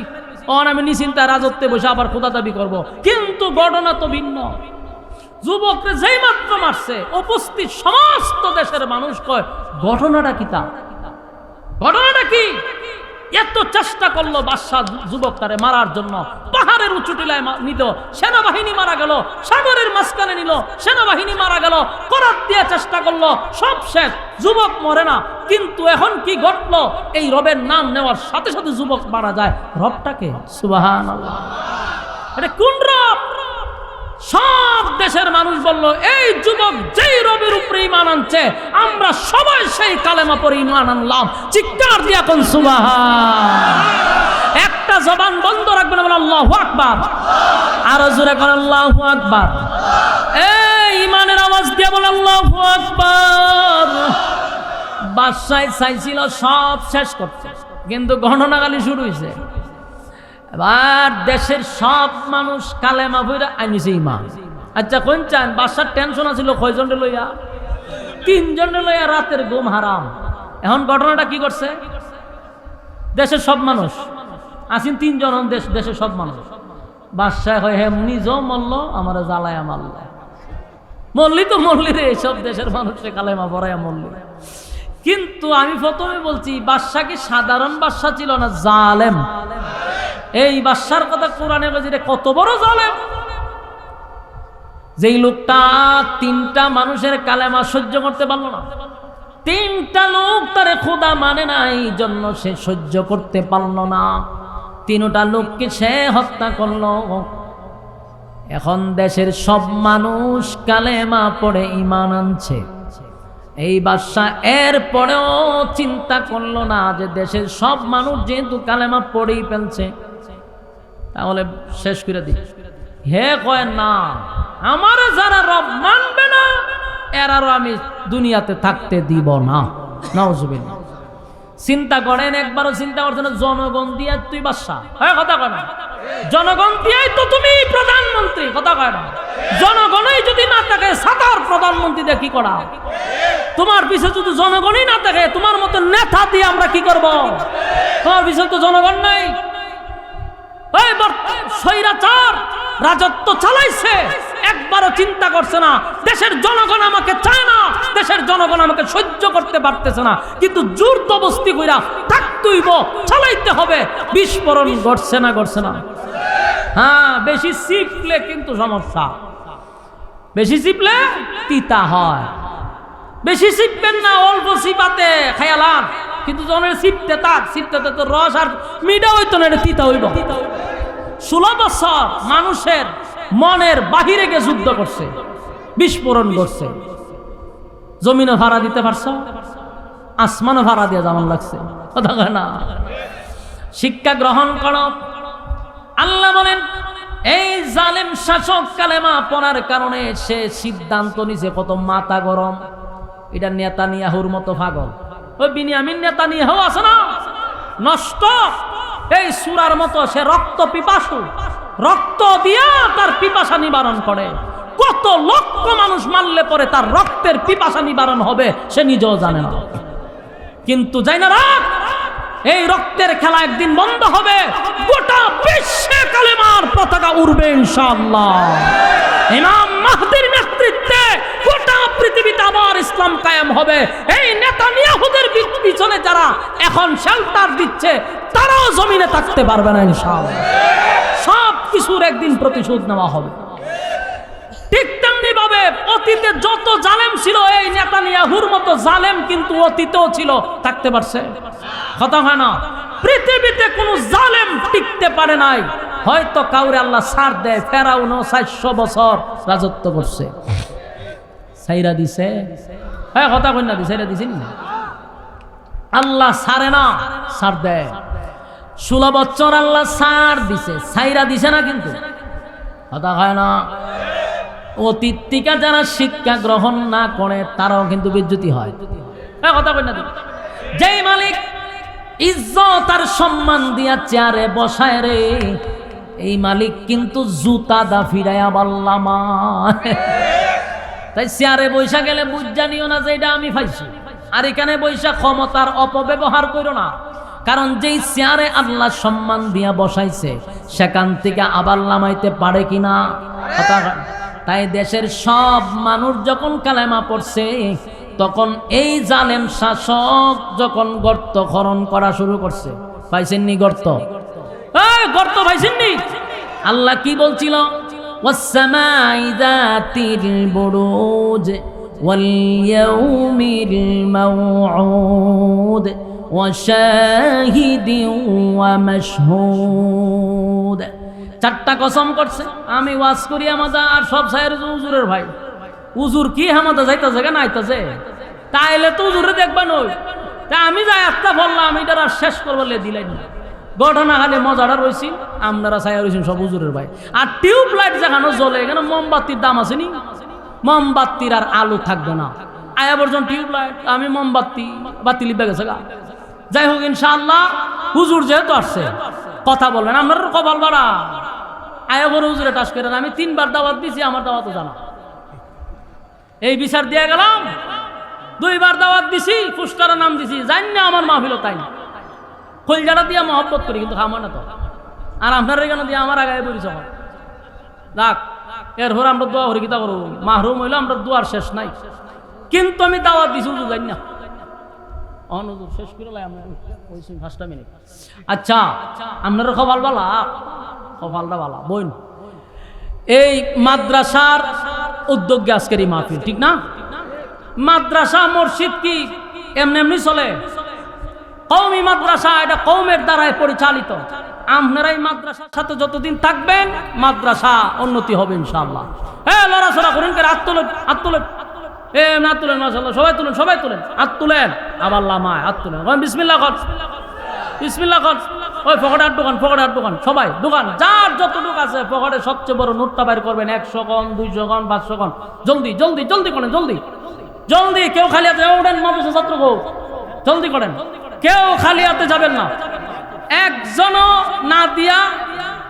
অন আমি নিশ্চিন্তা রাজত্বে বসে আবার খোদা দাবি করবো। কিন্তু ঘটনা তো ভিন্ন। যুবকরে যেই মাত্র মারছে উপস্থিত সমস্ত দেশের মানুষ কয় ঘটনাটা কি? তা ঘটনাটা কি? এত চেষ্টা করলো বাদশা যুবক তারে মারার জন্য, পাহাড়ের উঁচু টিলায় নিল, সেনাবাহিনী মারা গেল, সাগরের মাঝখানে নিল, সেনাবাহিনী মারা গেল, করাত দিয়ে চেষ্টা করলো, সব শেষ, যুবক মরে না। কিন্তু এখন কি ঘটলো? এই রবের নাম নেওয়ার সাথে সাথে যুবক মারা যায়। রবটাকে সুবহানাল্লাহ, এটা কোন রব? সব দেশের মানুষ বলল এই যুবক যেই রবের উপরে ঈমান আনছে আমরা সবাই সেই কালেমা পড়ে ঈমান আনলাম। চিৎকার দিয়া কোন সুবহান। একটা জবান বন্ধ রাখবেন, বলেন আল্লাহু আকবার, আর জোরে কোন আল্লাহু আকবার। এই ঈমানের আওয়াজ দিয়া বলেন আল্লাহু আকবার। বাদশা চাইছিল সব শেষ করতে, কিন্তু ঘটনাকালী শুরু হয়েছে। এবার দেশের সব মানুষ কালেমা পড়ে আনিছে ঈমান। আচ্ছা কোন চান? বাদশার টেনশন আছিল কয়জনে লইয়া? 3 জনে লইয়া, রাতের ঘুম হারাম। এখন ঘটনাটা কি করছে? দেশের সব মানুষ আসেন 3 জন, দেশের সব মানুষ। বাদশা হয় হে নিজেও মরল, আমার জ্বালায়া মারল। মরলি তো মরলি রে, সব দেশের মানুষে কালেমা পড়াইয়া মরলি। কিন্তু আমি প্রথমে বলছি বাদশা কি সাধারণ বাদশা ছিল না, জালেম। এই বাদশার কথা কোরআনে বলছে কত বড় জালেম। যেই লোকটা 3টা মানুষের কালেমা সহ্য করতে পারলো না, 3টা লোক তারে খোদা মানে না, এই জন্য সে সহ্য করতে পারলো না, 3টা লোককে সে হত্যা করলো। এখন দেশের সব মানুষ কালেমা পড়ে ঈমান আনছে। এই বাদশা এর পরেও চিন্তা করলো না যে দেশের সব মানুষ যেহেতু কালেমা পড়েই ফেলছে তাহলে শেষ করে দিই। হে কয় না, আমার যারা রব মানবে না এরারও আমি দুনিয়াতে থাকতে দিব না। নাউজুবিল্লাহ। চিন্তা করেন, একবারও চিন্তা করছেন জনগণ দিয়ে তুই বাদশা? হ্যাঁ, কথা কয় না? জনগণ দিয়েই তো তুমি প্রধানমন্ত্রী, কথা কয় না? জনগণই যদি না থাকে সাতার প্রধানমন্ত্রী দিয়ে কি করা? তোমার পিছনে যদি জনগণই না থাকে, তোমার মতো নেতা দিয়ে আমরা কি করব? তোমার পিছনে তো জনগণ নাই। স্বৈরাচার রাজত্ব চালাইছে, একবারও চিন্তা করছে না দেশের জনগণ আমাকে চায় না, দেশের জনগণ আমাকে সহ্য করতে পারতেছে না, কিন্তু জোর জবরদস্তি কইরা থাকতেইব, চালাইতে হবে। বিস্ফোরণ ঘটছে না? ঘটছে না? হ্যাঁ, বেশি চিপলে কিন্তু সমস্যা, বেশি চিপলে তিতা হয়। বেশি চিপবেন না, অল্প চিপাতে খেয়ালান, কিন্তু জনের চিপতে তাক চিপতে তো রস আর মিডা হইতো না, এটা তিতা হইব। 16 বছর মানুষের মনের বাহিরে গিয়ে যুদ্ধ করছে, বিস্ফোরণ করছে। জমিনও ভাড়া দিতে পারছো, আসমানও ভাড়া দিয়ে যেমন লাগছে, কথা কয় না? শিক্ষা গ্রহণ করো। আল্লাহ বলেন এই জালেম শাসক কালেমা পড়ার কারণে সে সিদ্ধান্ত নিছে, কত মাথা গরম। এটা নেতানিয়াহুর মতো পাগল। ওই বিনিয়ামিন নেতানিয়াহু আছে না, নষ্ট এই সূরার মতো, সে রক্ত পিপাসু, রক্ত দিয়া তার পিপাসা নিবারণ করে। কত লক্ষ মানুষ মারলে পরে তার রক্তের পিপাসা নিবারণ হবে সে নিজেও জানে না। কিন্তু যাই না রাখ, এই রক্তের খেলা একদিন বন্ধ হবে, গোটা বিশ্বে কালেমার পতাকা উড়বে ইনশাআল্লাহ। ইমাম মাহদির নেতৃত্বে গোটা পৃথিবীতে আবার ইসলাম কায়েম হবে। এই নেতানিয়াহুদের পিছনে যারা এখন শেল্টার দিচ্ছে তারাও জমিনে থাকতে পারবে না ইনশাআল্লাহ। সব কিছুর একদিন প্রতিশোধ নেওয়া হবে। ঠিক তেমনি ভাবে অতীতে যত জালেম ছিল, এই নেতানিয়াহুর মতো জালেম কিন্তু অতীতেও ছিল, থাকতে পারছে? কথা হয় না? পৃথিবীতে কোনো জালেম টিকতে পারে নাই। হয়তো কাউরে আল্লাহ ছাড় দেয়, ফেরাউনও 400 বছর রাজত্ব করছে, ছাইরা দিছে। হ্যাঁ, কথা কই না? ছাইরা দিছেন না? আল্লাহ ছাড়ে না, ছাড় দেয়। 16 বছর আল্লাহ ছাড় দিছে, ছাইরা দিছে না, কিন্তু কথা হয় না? অতীত থেকে যারা শিক্ষা গ্রহণ না করে তারাও কিন্তু বিচ্যুতি হয়। হ্যাঁ, কথা কই না? যেই মালিক ইজ্জত আর সম্মান দিয়া চেয়ারে বসায় রে, এই মালিক কিন্তু জুতা দা ফিরাইয়া বাল্লামা। তাই চেয়ারে বৈশা গেলে বুঝ জানিও না যে এটা আমি পাইছি, আর এখানে বৈশা ক্ষমতার অপব্যবহার করো না। কারণ যেই চেয়ারে আল্লাহ সম্মান দিয়া বসাইছে সেখান থেকে আবার লামাইতে পারে কিনা? তাই দেশের সব মানুষ যখন কালেমা পড়ছে, তখন এই জালেম শাসক যখন গর্ত খনন করা শুরু করছে, পাইছেননি গর্ত? গর্ত পাইছেননি? আল্লাহ কি বলছিল? ওয়াসসামাই যাতিল বুরুজ ওয়াল ইয়াউমিল মাউউদ ওয়া শাহিদিন ওয়া মাশহুদ। 4টা কসম করছে। আমি ওয়াজ করি আমাদের, আর সব সাইয়ের হুজুরের ভাই, হুজুর কি হামাদা যাইতাছে কেন আইতাছে, তাইলে তো হুজুরে দেখবা নই। তা আমি যাই একটা বললাম, এটা আর শেষ করবলে দিলাই না। ঘটনা খালি মজাটা রয়েছি, আপনারা চাই রয়েছেন সব হুজুরের ভাই। আর টিউব লাইট যেখানে জ্বলে, এখানে মোমবাতির দাম আছে নি? মোমবাতির আর আলো থাকবে না। আয়া বর্জন টিউব লাইট, আমি মোমবাতি বাতি লিখে গেছে গা। যাই হোক, ইনশাআল্লাহ হুজুর যেহেতু আসছে কথা বলবেন, আপনার কপাল বাড়া। আয়া বড় হুজুরে টাস করে, আমি 3বার দাওয়াত দিছি, আমার দাওয়াতও জানা। এই বিচার দিয়ে গেলাম, 2বার দাওয়াত দিছি, পুষ্টারের নাম দিছি, জানি না আমার মাহফিল তাই না। কলজাটা দিয়ে মহব্বত করি, কিন্তু খামো না তো। আর আপনার এখানে দিয়ে আমার আগায় বলিস রাখ, এরপর আমরা দোয়া করি, কিতা করবো? মাহরুম হইলো, আমরা দোয়ার শেষ নাই। কিন্তু আমি দাওয়াত দিছি, হুজুর জানি না। অনুজুর শেষ করে লাই আমরা 5টা মিনিট। আচ্ছা, আপনার কপাল বালা, কপালটা বালা বোন। এই মাদ্রাসার উদ্যোগে আজকের এই মাহফিল, ঠিক না? মাদ্রাসা মসজিদ কি এমনি এমনি চলে? কওমি মাদ্রাসা, এটা কওমের দ্বারাই পরিচালিত। আপনারাই মাদ্রাসার সাথে যতদিন থাকবেন, মাদ্রাসা উন্নতি হবে ইনশাআল্লাহ। হ্যাঁ, লড়াচড়া করুন, হাত তোলেন, হাত তোলেন, হাত তুলেন, মাশাআল্লাহ, সবাই তুলেন, সবাই তুলেন, হাত তুলেন, আবার লামায় হাত তুলেন, বিসমিল্লাহ কর, বিসমিল্লাহ কর। ওই ফকড়ার দোকান, ফকড়ার দোকান, সবাই দোকান, যার যতটুকু আছে ফকড়ে সবচেয়ে বড় নোটটা বাইর করবেন। 100 কন, 200 কন, 500 কন, জলদি জলদি জলদি করেন, জলদি। জলদি, কেউ খালি হাতে ওঠেন, মাদ্রাসা ছাত্র গো, জলদি করেন, কেউ খালি হাতে যাবেন না, একজনও না দিয়া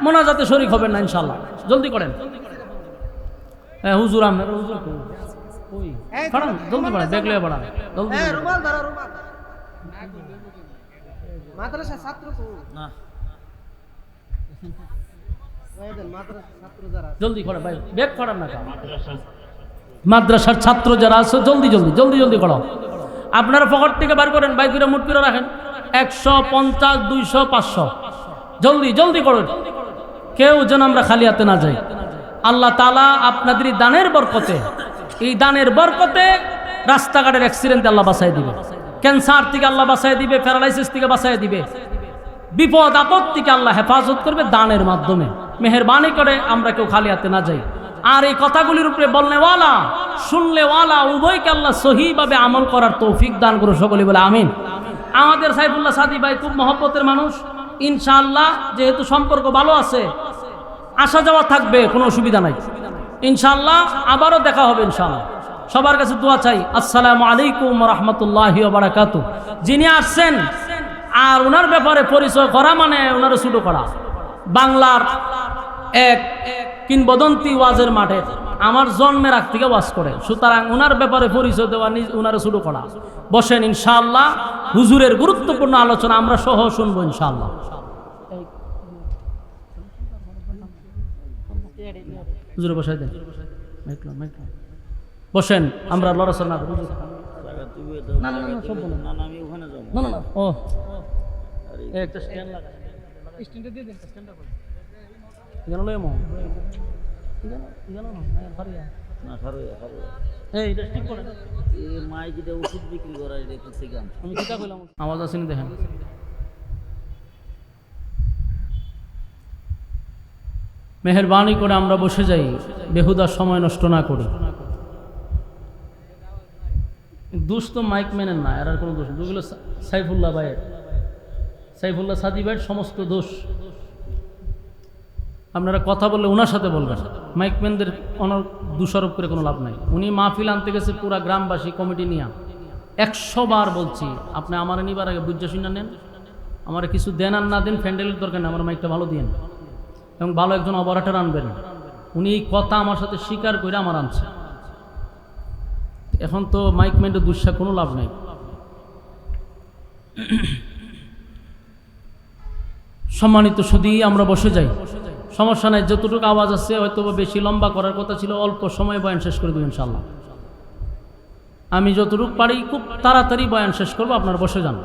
মোনাজাতে শরীক হবেন না ইনশাআল্লাহ, জলদি করেন। হ্যাঁ হুজুর, আপনার হুজুর কই করেন, জলদি করেন, দেখলে বাড়ান, জলদি রুমাল ধরো, রুমাল মাদ্রাসা ছাত্র না, জলদি করেন ভাই, বেক করেন না, মাদ্রাসার ছাত্র যারা আছে জলদি জলদি জলদি জলদি করো। আপনারা পকেট থেকে বার করেন, বাইক করে মুঠ করে রাখেন, 150, 200, 500, জলদি জলদি করুন, কেউ যেন আমরা খালি হাতে না যাই। আল্লাহ তাআলা আপনাদের দানের বরকতে, এই দানের বরকতে রাস্তাঘাটের অ্যাক্সিডেন্টে আল্লাহ বাঁচাই দিবে, ক্যান্সার থেকে আল্লাহ বাঁচাই দিবে, প্যারালাইসিস থেকে বাঁচাই দিবে, বিপদ আপদ থেকে আল্লাহ হেফাজত করবে দানের মাধ্যমে। মেহেরবানি করে আমরা কেউ খালি হাতে না যাই। আর এই কথাগুলির উপরে বলনেওয়ালা শুনলেওয়ালা উভয়কে আল্লাহ সহিভাবে আমল করার তৌফিক দান করো, সকলে বলে আমিন। আমাদের সাইফুল্লাহ সাদি ভাই খুব মহব্বতের মানুষ, ইনশাআল্লাহ যেহেতু সম্পর্ক ভালো আছে, আসা যাওয়া থাকবে, কোনো অসুবিধা নাই, ইনশাআল্লাহ আবারও দেখা হবে ইনশাআল্লাহ। সবার কাছে দোয়া চাই। আসসালামু আলাইকুম ওয়া রাহমাতুল্লাহি ওয়া বারাকাতুহু। যিনি আসছেন আর ওনার ব্যাপারে পরিচয় করা মানে ওনারে শুরু করা, বাংলার এক কিংবদন্তি ওয়াজের মাঠে আমার জন্মের আগ থেকে ওয়াজ করে, সুতরাং ওনার ব্যাপারে পরিচয় দেওয়া, ওনারে শুরু করা। বসেন, ইনশাআল্লাহ হুজুরের গুরুত্বপূর্ণ আলোচনা আমরা সহ শুনবো ইনশাআল্লাহ। হুজুরে বসাই দেন, বসেন, আমরা লড়াচড়া না করি। না না না, সব বলেন, না না আমি ওখানে যাব, না না না, ও একটা স্ট্যান্ড লাগা, স্ট্যান্ডে দিয়ে দেন, স্ট্যান্ডটা কই এখানে লয় মো, এখানে না খারিয়া না, খারিয়া খারিয়া, এই এটা ঠিক করে, এই মাইকিতে ওষুধ বিক্রি করা, এটা কি থেকে আমি কিটা কইলাম, আওয়াজ আসেনি দেখেন। মেহেরবানি করে আমরা বসে যাই, বেহুদা সময় নষ্ট না করি। দোষ তো মাইক ম্যানের না, এর আর কোনো দোষ, যেগুলো সাইফুল্লাহ ভাইয়ের, সাইফুল্লাহ সাদি ভাইয়ের সমস্ত দোষ। আপনারা কথা বললে ওনার সাথে বলবেন, মাইক ম্যানদের অনর দোষারোপ করে কোনো লাভ নাই। উনি মাহফিল আনতে গেছে পুরা গ্রামবাসী কমিটি নিয়ে, 100 বার বলছি আপনি আমার নিবার আগে বুঝা শুনে নেন, আমার কিছু দেন আর না দেন ফ্যান্ডেলের দরকার নেই, আমার মাইকটা ভালো দিয়েন এবং ভালো একজন অপারেটর আনবেন। উনি এই কথা আমার সাথে স্বীকার করে আমার আনছে। এখন তো মাইক ম্যানের দুঃসা কোনো লাভ নাই। সম্মানিত সুধী, আমরা বসে যাই, সমস্যা নাই, যতটুকু আওয়াজ আছে হয়তো বেশি লম্বা করার কথা ছিল, অল্প সময় বয়ান শেষ করে দেব ইনশাআল্লাহ। আমি যতটুকু পারি খুব তাড়াতাড়ি বয়ান শেষ করবো, আপনারা বসে যান,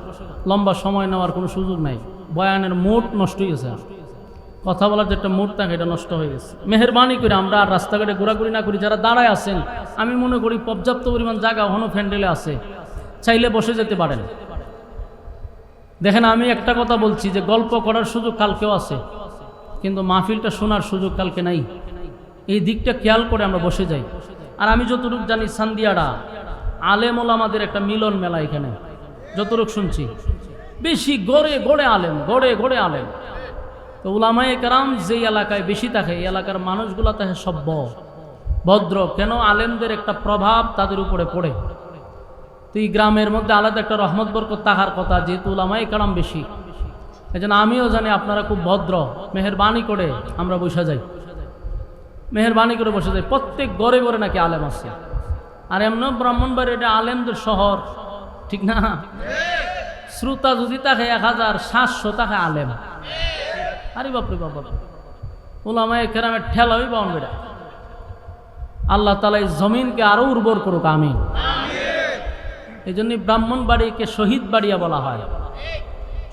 লম্বা সময় নেওয়ার কোনো সুযোগ নাই। বয়ানের মোট নষ্ট হয়ে গেছে, কথা বলার যে একটা মুড থাকে এটা নষ্ট হয়ে গেছে। মেহেরবানি করে আমরা আর রাস্তাঘাটে ঘোরাঘুরি না করি। যারা দাঁড়ায় আছেন, আমি মনে করি পর্যাপ্ত পরিমাণ জায়গা এখনো ফ্যান্ডেলে আছে, চাইলে বসে যেতে পারেন। দেখেন, আমি একটা কথা বলছি যে গল্প করার সুযোগ কালকেও আছে, কিন্তু মাহফিলটা শোনার সুযোগ কালকে নাই। এই দিকটা খেয়াল করে আমরা বসে যাই। আর আমি যতটুকু জানি সান্দিয়াড়া আলেম ওলামাদের একটা মিলন মেলা, এখানে যতটুকু শুনছি বেশি গড়ে গড়ে আলেম, গড়ে গড়ে আলেম। তো উলামায়ে কেরাম যেই এলাকায় বেশি থাকে, এই এলাকার মানুষগুলা থাকে সভ্য ভদ্র। কেন? আলেমদের একটা প্রভাব তাদের উপরে পড়ে। তো এই গ্রামের মধ্যে আলাদা একটা রহমত বরকত থাকার কথা, যেহেতু উলামায়ে কেরাম বেশি। এই জন্য আমিও জানি আপনারা খুব ভদ্র। মেহেরবানি করে আমরা বসে যাই, মেহেরবানি করে বসে যাই। প্রত্যেক ঘরে ঘরে নাকি আলেম আছে। আর এমন ব্রাহ্মণবাড়ি এটা আলেমদের শহর, ঠিক না? শ্রোতা যদি থাকে 1700, থাকে আলেম। আরে বাপরে বাবা, উলামায়ে কেরামের ঠেলাই পাওন বেড়া। আল্লাহ তাআলা এই জমিনকে আরো উর্বর করুক, আমিন। এই জন্য ব্রাহ্মণবাড়িকে শহীদ বাড়িয়া বলা হয়।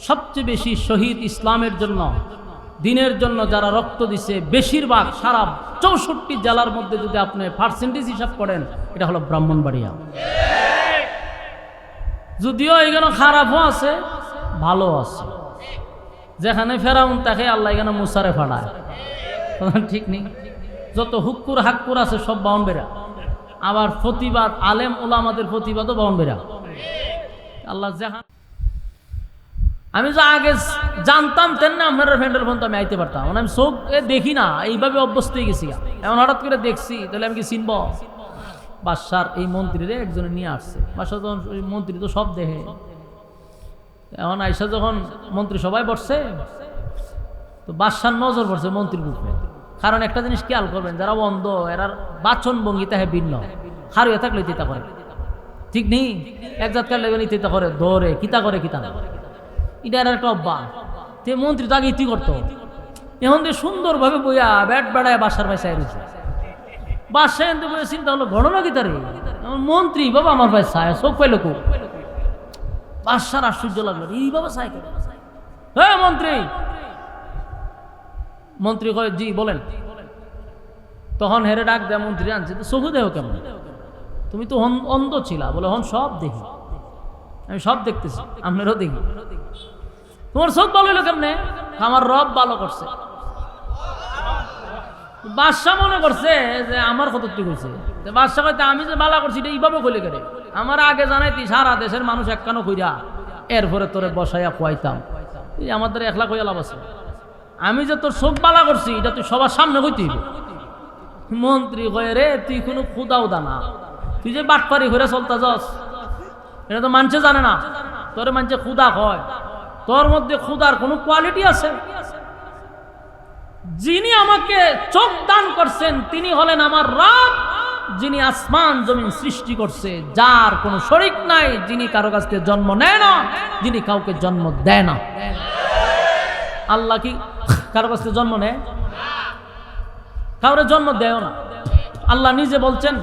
সবচেয়ে বেশি শহীদ ইসলামের জন্য, দিনের জন্য যারা রক্ত দিছে, বেশিরভাগ সারা 64 জেলার মধ্যে যদি আপনি পার্সেন্টেজ হিসাব করেন, এটা হলো ব্রাহ্মণবাড়িয়া। যদিও এখানে খারাপও আছে, ভালো আছে। যেখানে ফেরাউন তাকে আল্লাহ এখানে মুসারে ফাড়ায়, ঠিক নেই? যত হুক্কুর হাক্কুর আছে সব বাউন্ডেরা। আবার প্রতিবাদ, আলেম ওলামাদের প্রতিবাদও বাউন্ডেরা। আল্লাহ যেখানে, আমি যে আগে জানতাম তেন না আপনার ফ্রেন্ডের ফোন তো আমি আইতে পারতাম, আমি চোখ দেখি না, এইভাবে অভ্যস্ত হয়ে গেছি। এমন হঠাৎ করে দেখছি, তাহলে আমি কি চিনব? বাদশার এই মন্ত্রীরে একজনে নিয়ে আসছে। বাদশা তখন ওই মন্ত্রী তো সব দেখে, এখন আইসা যখন মন্ত্রী সবাই বসছে, তো বাদশার নজর পড়ছে মন্ত্রীর উপরে। কারণ একটা জিনিস খেয়াল করবেন, যারা অন্ধ এরার বাচন ভঙ্গিতে হ্যাঁ ভিন্ন, হারিয়ে থাকলে চিন্তা করে, ঠিক নেই? এক জাত কাটলে চিন্তা করে, ধরে কিতা করে কিতা না, এটা এর একটা অভ্যাস। তে মন্ত্রী তো আগে ইতি করতো, এখন দিয়ে সুন্দরভাবে বইয়া ব্যাট বেড়ায় বাসার ভাই চাই রয়েছে। বাসায় এনতে বইয়া চিন্তা হলো ঘটনা কি তারে, মন্ত্রী বাবা আমার ভাই চায়, চোখ পাইল কো। বাদশার আশ্চর্য লাগলো, এই বাবা চাই কেন? হ্যাঁ মন্ত্রী, মন্ত্রী কয় জি বলেন। তখন হেরে ডাক দেয়, মন্ত্রী আনছে তো চোখু দেহ কেমন, তুমি তো অন্ধ ছিলা, বলে হন সব দেখি, আমি সব দেখতেছি, আপনারও দেখি। তোমার চোখ ভালো হইলো কেমনে? আমার রব ভালো করছে। বাদশা মনে করছে যে আমার কত ঠিক হয়েছে, বাদশা কইতে আমি যে বালা করছি এটা এইভাবে কইলে কেন, আমার আগে জানাইতি সারা দেশের মানুষ একখানো কইরা এরপরে তোরে বসাইয়া খুয়াইতাম, এই আমাদের একলা কইয়া লাভ আছে, আমি যে তোর চোখ বালা করছি এটা তুই সবার সামনে কইতে হইবে। মন্ত্রী কয়ে রে তুই কোনো খুদাও দানা, তুই যে বাটপারি ঘুরে চলতা যাস, এটা তো মানুষে জানে না, তোরে মানুষে খুদা কয়, তোর মধ্যে খুদার কোনো কোয়ালিটি আছে? যিনি আমাকে চোখ দান করছেন তিনি হলেন আমার রব, যিনি আসমান জমিন সৃষ্টি করছে, যার কোনো শরীক নাই, যিনি কারো কাছ থেকে জন্ম নেয় না, যিনি কাউকে জন্ম দেয় না। আল্লাহ কি কারো কাছ থেকে জন্ম নেয়? কাউরে জন্ম দেয় না। আল্লাহ নিজে বলছেন